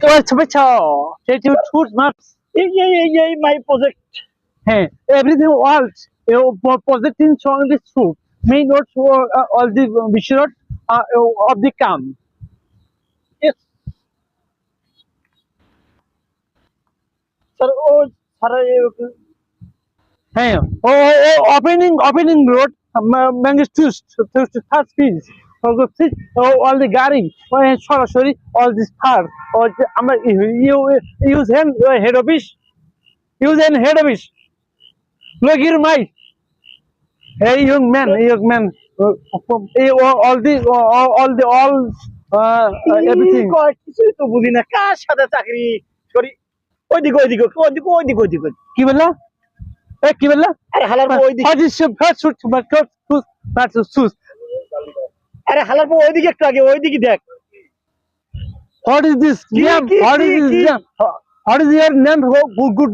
what's Take your food maps. My project. Hey, everything else. Projecting song this food. May not all the visual of the camp. Yes. Sir, Hey, opening road. Mangus to third speed. All the gari. Sorry, all this part. Or you use head of fish. Use an head of fish. Look here, my. Hey, young man. Everything. কিছুই তো বুঝি না কার সাথে চাকরি করি ওইদিকে কি বললা? কি বললা? আরে হালার পর ওইদিকে আরে হালার পর ওইদিকে একটু আগে ওইদিকে দেখ What is this? What is your name? Good,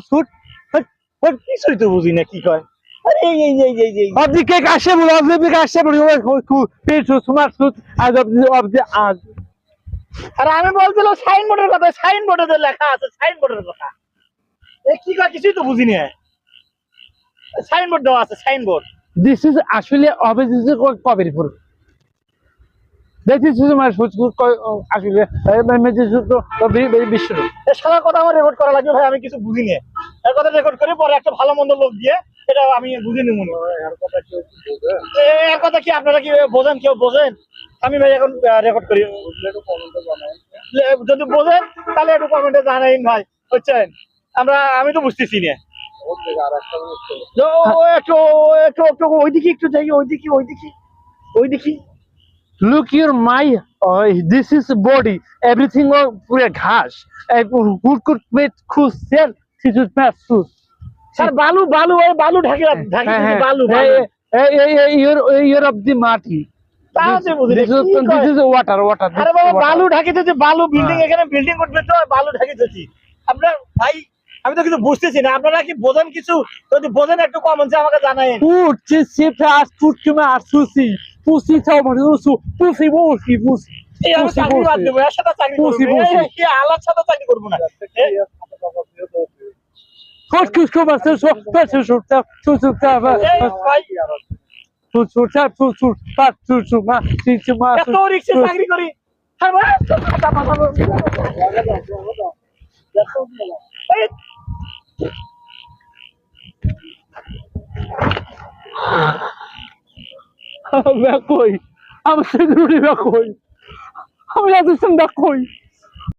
suit. কিছুই তো বুঝি না কি কয় আরে এই Of the cake, I shall of the smart suit as of the art. আরে আমি বলছিলাম সাইনবোর্ডের কথা সাইনবোর্ডে লেখা আছে সাইনবোর্ডের কথা কি কয় কিছুই তো বুঝি না সাইনবোর্ড দেওয়া আছে signboard This is actually obviously called Kabirpur. That is my food actually. Very visual. এই শালা কথা আমার রেকর্ড করা লাগবে ভাই আমি কিছু বুঝি না এর কথা রেকর্ড করে পরে একটা ভালো মন্দ লোক দিয়ে এটা আমি বুঝে নিব না এর কথা কি আপনারা কি বোঝেন কেউ বোঝেন আমি ভাই এখন রেকর্ড করি যদি বোঝেন তাহলে একটু কমেন্টে জানাইন ভাই বুঝছেন আমি তো বুঝতেছি না একটু ওইদিকে একটু যাই ওইদিকে Look here, my this is body. Everything on pure ghas. Who could make cool sell? This is best food. Sir বালু ঢাকে বালু You're of the mati. This is water. আরে বাবা বালু ঢাকে দিতে বালু বিল্ডিং এখানে বিল্ডিং করবে তো বালু ঢাকে দিতে আপনার ভাই আমি তো কিছু বুঝতেছি না আপনারা কি বোঝেন কিছু যদি বোঝেন একটু কমেন্টে আমাকে জানায়েন Food, food কিমা আর সুসি পুসি চাও মানে পুসি এই আমি চাকরি বাদ দেব এর সাথে চাকরি করব কি আলাদা সাথে চাকরি করব না Food কিসকো বাসে এত রিক্সে চাকরি করি হ্যাঁ ভাই Bakoi. I'm security bakoi. I'm not the same bakoi.